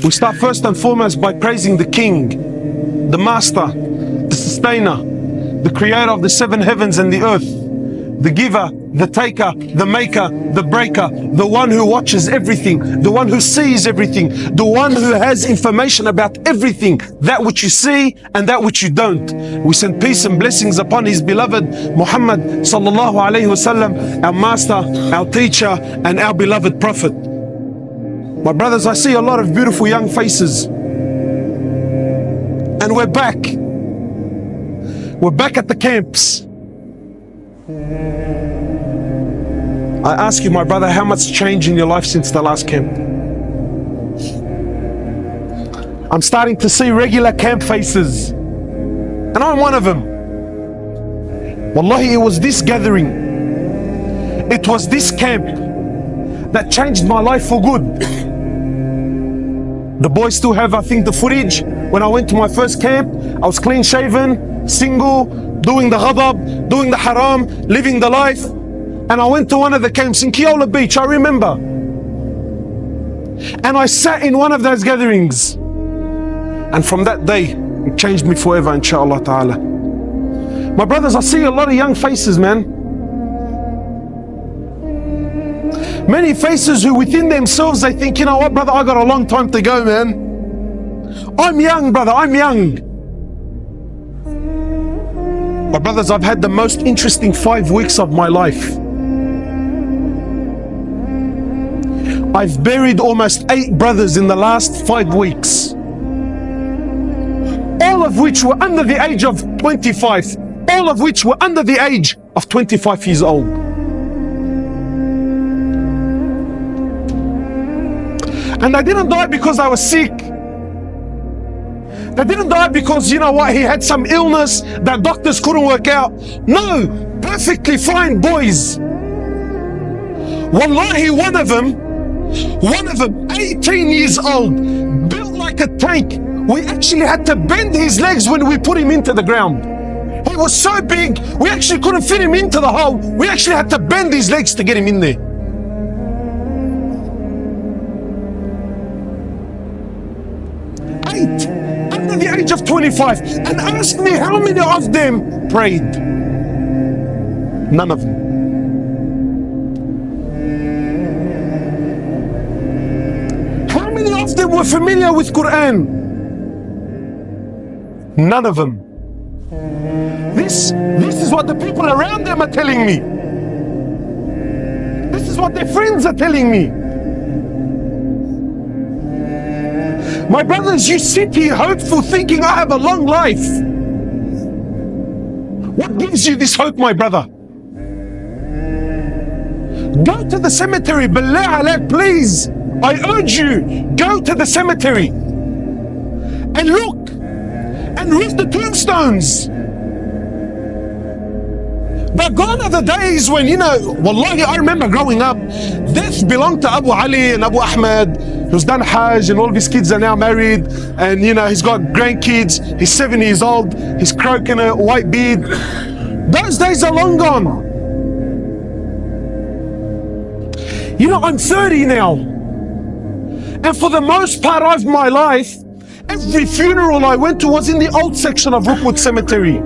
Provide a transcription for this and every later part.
We start first and foremost by praising the King, the Master, the Sustainer, the Creator of the seven heavens and the earth, the Giver, the Taker, the Maker, the Breaker, the one who watches everything, the one who sees everything, the one who has information about everything, that which you see and that which you don't. We send peace and blessings upon His beloved Muhammad sallallahu alayhi wasallam, our Master, our Teacher, and our beloved Prophet. My brothers, I see a lot of beautiful young faces. And we're back. We're back at the camps. I ask you, my brother, how much changed in your life since the last camp? I'm starting to see regular camp faces. And I'm one of them. Wallahi, it was this gathering. It was this camp that changed my life for good. The boys still have, I think, the footage. When I went to my first camp, I was clean shaven, single, doing the ghadab, doing the haram, living the life. And I went to one of the camps in Kiola Beach, I remember. And I sat in one of those gatherings. And from that day, it changed me forever, inshallah ta'ala. My brothers, I see a lot of young faces, man. Many faces who within themselves, they think, you know what, brother, I got a long time to go, man. I'm young, brother, I'm young. My brothers, I've had the most interesting 5 weeks of my life. I've buried almost 8 brothers in the last 5 weeks. All of which were under the age of 25. All of which were under the age of 25 years old. And I didn't die because I was sick. I didn't die because, you know what, he had some illness that doctors couldn't work out. No, perfectly fine boys. Wallahi, one of them, 18 years old, built like a tank. We actually had to bend his legs when we put him into the ground. He was so big, we actually couldn't fit him into the hole. We actually had to bend his legs to get him in there. Under the age of 25, and ask me how many of them prayed. None of them. How many of them were familiar with Quran? None of them. This is what the people around them are telling me. This is what their friends are telling me. My brothers, you sit here hopeful, thinking I have a long life. What gives you this hope, my brother? Go to the cemetery, billah alaik, please. I urge you, go to the cemetery and look and read the tombstones. But gone are the days when, you know, wallahi, I remember growing up, death belonged to Abu Ali and Abu Ahmed, who's done Hajj, and all of his kids are now married, and you know, he's got grandkids, he's 7 years old, he's croaking a white beard. Those days are long gone. You know, I'm 30 now, and for the most part of my life, every funeral I went to was in the old section of Rookwood Cemetery.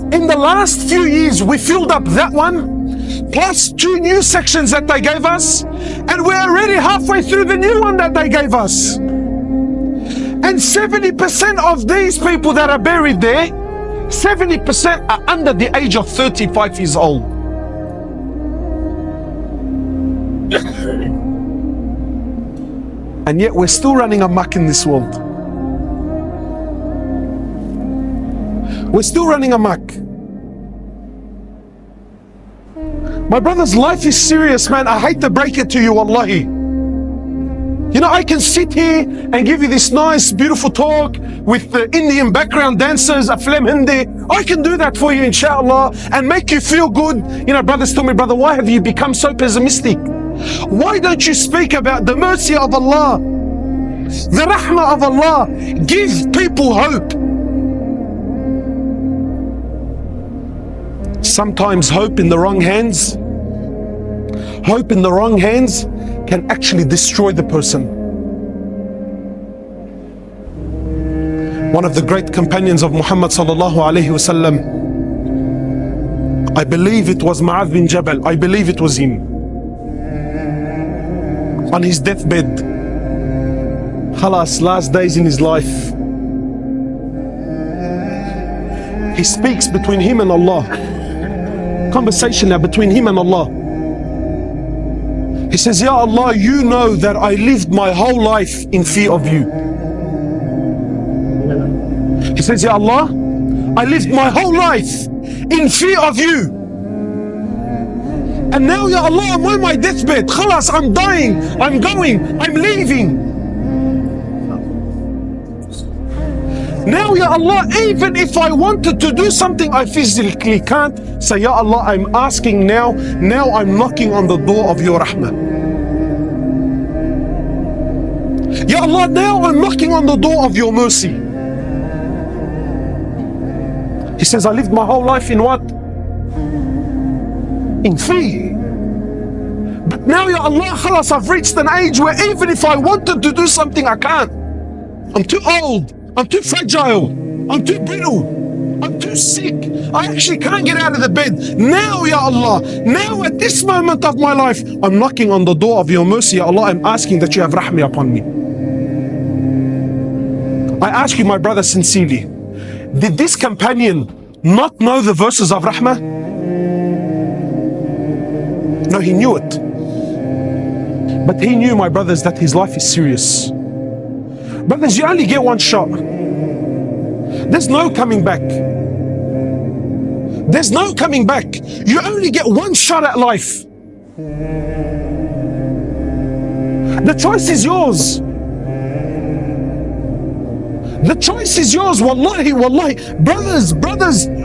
In the last few years, we filled up that one, plus 2 new sections that they gave us, and we're already halfway through the new one that they gave us. And 70% of these people that are buried there, 70% are under the age of 35 years old. And yet we're still running amok in this world. We're still running amok. My brothers, life is serious, man. I hate to break it to you, wallahi. You know, I can sit here and give you this nice, beautiful talk with the Indian background dancers, Aflam Hindi. I can do that for you, inshallah, and make you feel good. You know, brothers tell me, brother, why have you become so pessimistic? Why don't you speak about the mercy of Allah, the rahmah of Allah? Give people hope. Sometimes hope in the wrong hands can actually destroy the person. one of the great companions of Muhammad sallallahu alayhi wasallam. I believe it was Mu'adh bin Jabal. I believe it was him. On his deathbed, khalas, last days in his life, he speaks between him and Allah. Conversation now between him and Allah. He says, Ya Allah, you know that I lived my whole life in fear of you. He says, Ya Allah, I lived my whole life in fear of you. And now, Ya Allah, I'm on my deathbed. Khalas, I'm dying, I'm going, I'm leaving. Now, Ya Allah, even if I wanted to do something I physically can't, say, Ya Allah, I'm asking now I'm knocking on the door of your rahmah. Ya Allah, now I'm knocking on the door of your mercy. He says, I lived my whole life in what? In fear. But now, Ya Allah, khalas, I've reached an age where even if I wanted to do something, I can't. I'm too old. I'm too fragile, I'm too brittle, I'm too sick, I actually can't get out of the bed. Now, Ya Allah, now at this moment of my life, I'm knocking on the door of your mercy. Ya Allah, I'm asking that you have rahmah upon me. I ask you, my brother, sincerely, did this companion not know the verses of rahmah? No, he knew it. But he knew, my brothers, that his life is serious. Brothers, you only get one shot. There's no coming back. There's no coming back. You only get one shot at life. The choice is yours. The choice is yours. Wallahi, wallahi. Brothers,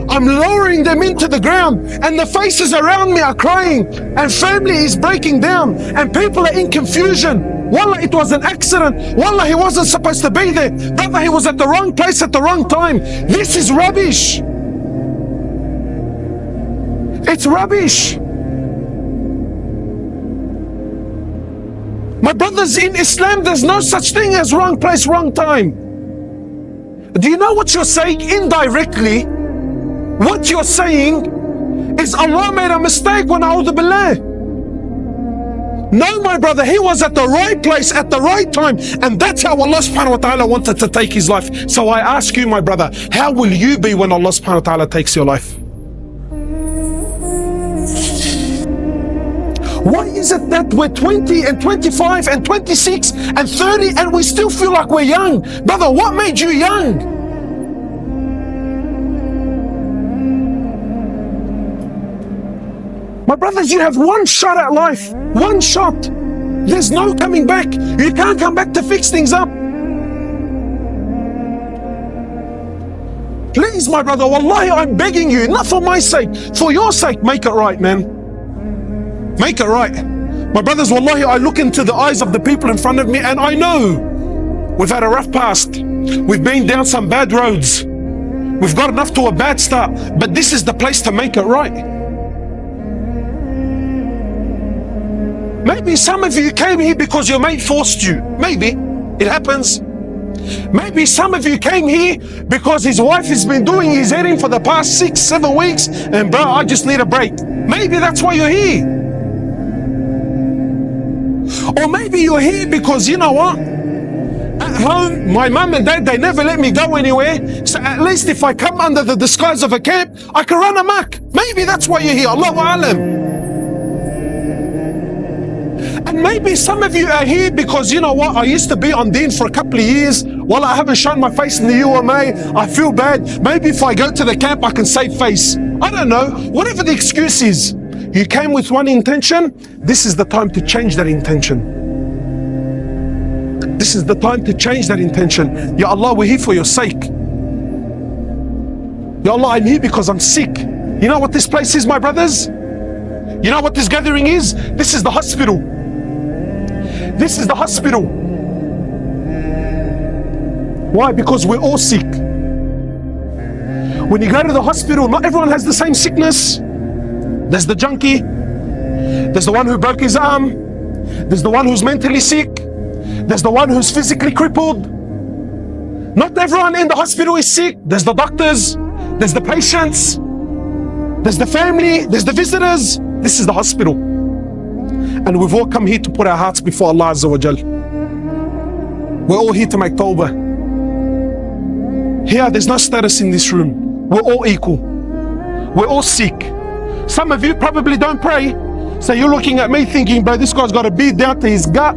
I'm lowering them into the ground and the faces around me are crying and family is breaking down and people are in confusion. Wallah, it was an accident. Wallah, he wasn't supposed to be there. Brother, he was at the wrong place at the wrong time. This is rubbish. It's rubbish. My brothers, in Islam, there's no such thing as wrong place, wrong time. Do you know what you're saying? Indirectly, what you're saying is Allah made a mistake when a'udhu billah. No, my brother, he was at the right place at the right time, and that's how Allah subhanahu wa ta'ala wanted to take his life. So I ask you, my brother, how will you be when Allah subhanahu wa ta'ala takes your life? Why is it that we're 20 and 25 and 26 and 30 and we still feel like we're young? Brother, what made you young? My brothers, you have one shot at life. One shot. There's no coming back. You can't come back to fix things up. Please, my brother, wallahi, I'm begging you, not for my sake, for your sake, make it right, man. Make it right. My brothers, wallahi, I look into the eyes of the people in front of me and I know we've had a rough past. We've been down some bad roads. We've got enough to a bad start, but this is the place to make it right. Maybe some of you came here because your mate forced you. Maybe. It happens. Maybe some of you came here because his wife has been doing his heading for the past 6-7 weeks and bro, I just need a break. Maybe that's why you're here. Or maybe you're here because, you know what? At home, my mum and dad, they never let me go anywhere. So at least if I come under the disguise of a camp, I can run amok. Maybe that's why you're here. Allahu Alam. And maybe some of you are here because, you know what, I used to be on Deen for a couple of years. Well, I haven't shown my face in the UMA. I feel bad. Maybe if I go to the camp, I can save face. I don't know. Whatever the excuse is. You came with one intention. This is the time to change that intention. This is the time to change that intention. Ya Allah, we're here for your sake. Ya Allah, I'm here because I'm sick. You know what this place is, my brothers? You know what this gathering is? This is the hospital. This is the hospital. Why? Because we're all sick. When you go to the hospital, not everyone has the same sickness. There's the junkie. There's the one who broke his arm. There's the one who's mentally sick. There's the one who's physically crippled. Not everyone in the hospital is sick. There's the doctors, there's the patients, there's the family, there's the visitors. This is the hospital. And we've all come here to put our hearts before Allah Azza wa Jal. We're all here to make tawbah. Here, there's no status in this room. We're all equal. We're all sick. Some of you probably don't pray. So you're looking at me thinking, bro, this guy's got a beard down to his gut.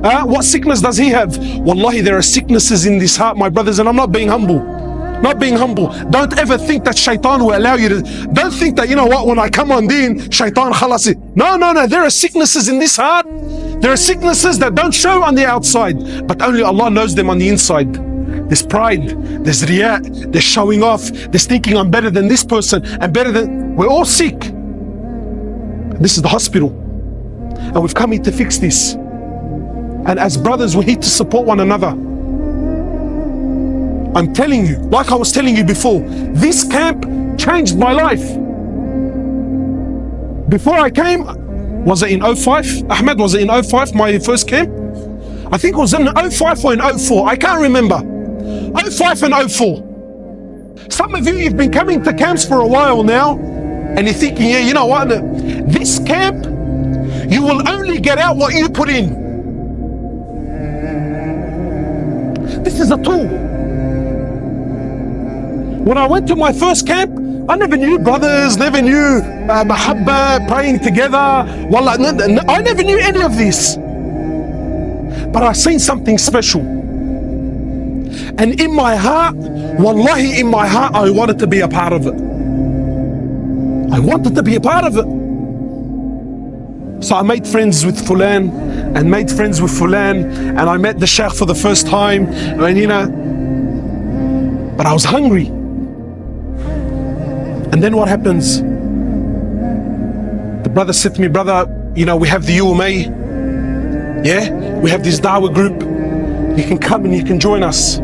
What sickness does he have? Wallahi, there are sicknesses in this heart, my brothers, and I'm not being humble. Not being humble. Don't ever think that shaitan will allow you to. Don't think that, you know what, when I come on deen, shaitan khalas. No. There are sicknesses in this heart. There are sicknesses that don't show on the outside, but only Allah knows them on the inside. There's pride, there's riyah, there's showing off, there's thinking I'm better than this person and better than. We're all sick. This is the hospital. And we've come here to fix this. And as brothers, we're here to support one another. I'm telling you, like I was telling you before, this camp changed my life. Before I came, was it in 05? Ahmed, was it in 05, my first camp? I think it was in 05 or in 04, I can't remember. 05 and 04. Some of you, you've been coming to camps for a while now, and you're thinking, yeah, you know what, this camp, you will only get out what you put in. This is a tool. When I went to my first camp, I never knew brothers, never knew mahabba, praying together. Wallah, I never knew any of this. But I seen something special. And in my heart, wallahi, in my heart, I wanted to be a part of it. I wanted to be a part of it. So I made friends with Fulan and made friends with Fulan, and I met the Sheikh for the first time, and you know, but I was hungry. And then what happens? The brother said to me, brother, you know, we have the UMA, yeah? We have this dawah group. You can come and you can join us.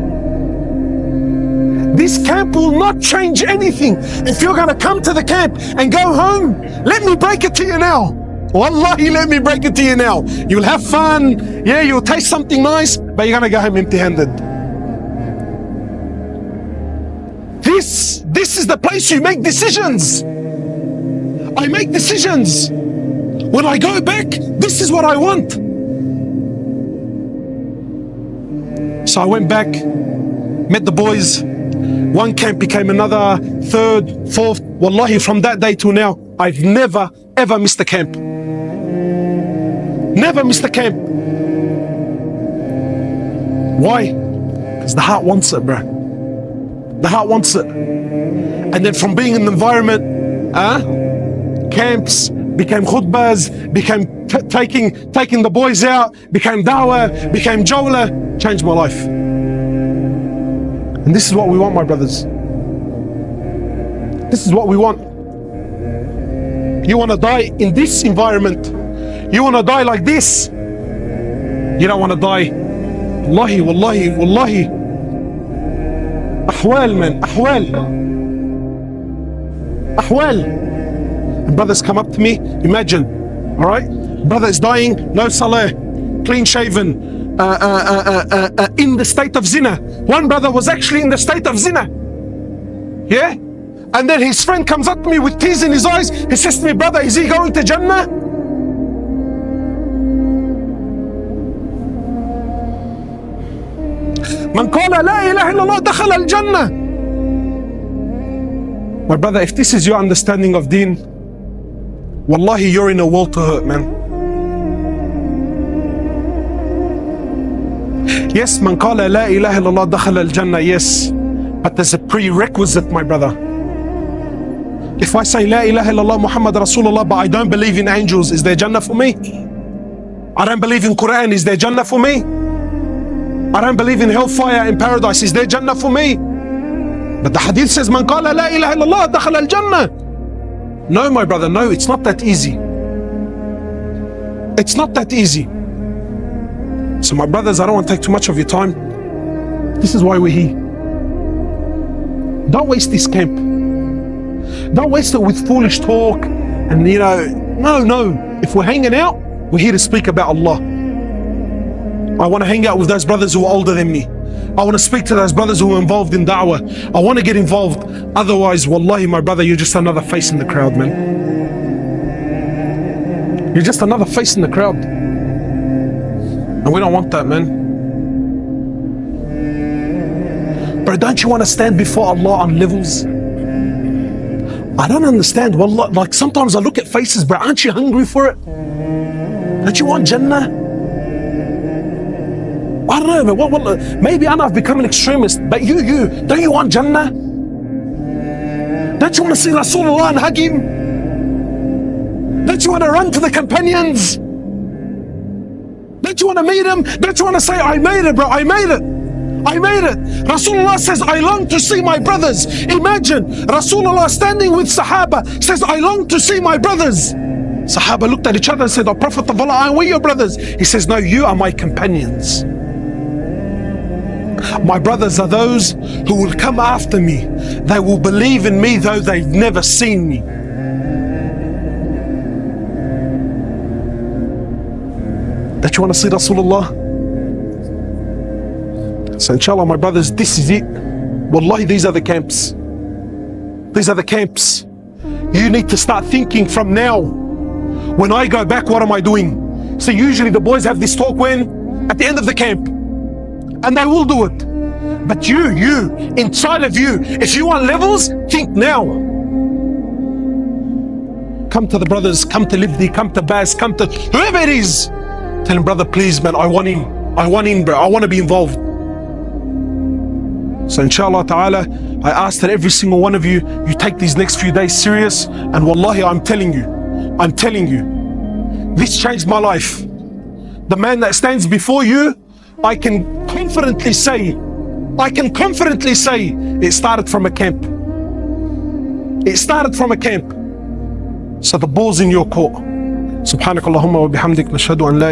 This camp will not change anything. If you're going to come to the camp and go home, let me break it to you now. Wallahi, let me break it to you now. You'll have fun, yeah, you'll taste something nice, but you're going to go home empty-handed. This is the place you make decisions. I make decisions. When I go back, this is what I want. So I went back, met the boys. One camp became another, third, fourth. Wallahi, from that day to now, I've never, ever missed a camp. Never missed a camp. Why? Because the heart wants it, bruh. The heart wants it. And then from being in the environment, camps, became khutbahs, became taking the boys out, became dawah, became jawla, changed my life. And this is what we want, my brothers. This is what we want. You want to die in this environment. You want to die like this. You don't want to die. Wallahi, wallahi, wallahi. Ahwal, man, ahwal. Ahwal. And brothers come up to me, imagine, all right? Brother is dying, no salah, clean shaven, in the state of zina. One brother was actually in the state of zina. Yeah? And then his friend comes up to me with tears in his eyes. He says to me, brother, is he going to Jannah? Man qala la ilaha illallah dakhala al-Jannah. My brother, if this is your understanding of deen, wallahi, you're in a world to hurt, man. Yes, man qala la ilaha illallah dakhala al-Jannah, yes. But there's a prerequisite, my brother. If I say la ilaha illallah Muhammad Rasulullah, but I don't believe in angels, is there Jannah for me? I don't believe in Quran, is there Jannah for me? I don't believe in hellfire in paradise, is there Jannah for me? But the hadith says, man qala la ilaha illallah dakhala al-Jannah. No, my brother, no, it's not that easy. It's not that easy. So my brothers, I don't want to take too much of your time. This is why we're here. Don't waste this camp. Don't waste it with foolish talk and, you know, no. If we're hanging out, we're here to speak about Allah. I want to hang out with those brothers who are older than me, I want to speak to those brothers who are involved in da'wah. I want to get involved. Otherwise, wallahi, my brother, you're just another face in the crowd, man. You're just another face in the crowd. And we don't want that, man. But don't you want to stand before Allah on levels? I don't understand. Wallah, like sometimes I look at faces, bro. Aren't you hungry for it? Don't you want Jannah? I don't know, man. Wallah, maybe I've become an extremist, but you, don't you want Jannah? Don't you want to see Rasulullah and hug him? Don't you want to run to the companions? Don't you want to meet him? Don't you want to say, I made it, bro, I made it. I made it. Rasulullah says, I long to see my brothers. Imagine Rasulullah standing with Sahaba, says, I long to see my brothers. Sahaba looked at each other and said, oh Prophet of Allah, aren't we your brothers? He says, no, you are my companions. My brothers are those who will come after me. They will believe in me though they've never seen me. Don't you want to see Rasulullah? So inshallah, my brothers, this is it. Wallahi, these are the camps. These are the camps. You need to start thinking from now. When I go back, what am I doing? So usually the boys have this talk when? At the end of the camp. And they will do it. But you, inside of you, if you want levels, think now. Come to the brothers, come to Libdi, come to Baz, come to whoever it is. Tell him, brother, please, man, I want in, bro. I want to be involved. So inshallah ta'ala, I ask that every single one of you take these next few days serious. And wallahi, I'm telling you, this changed my life. The man that stands before you, I can confidently say, it started from a camp. It started from a camp. So the ball's in your court. Subhanakallahumma wa bihamdik, nashhadu an la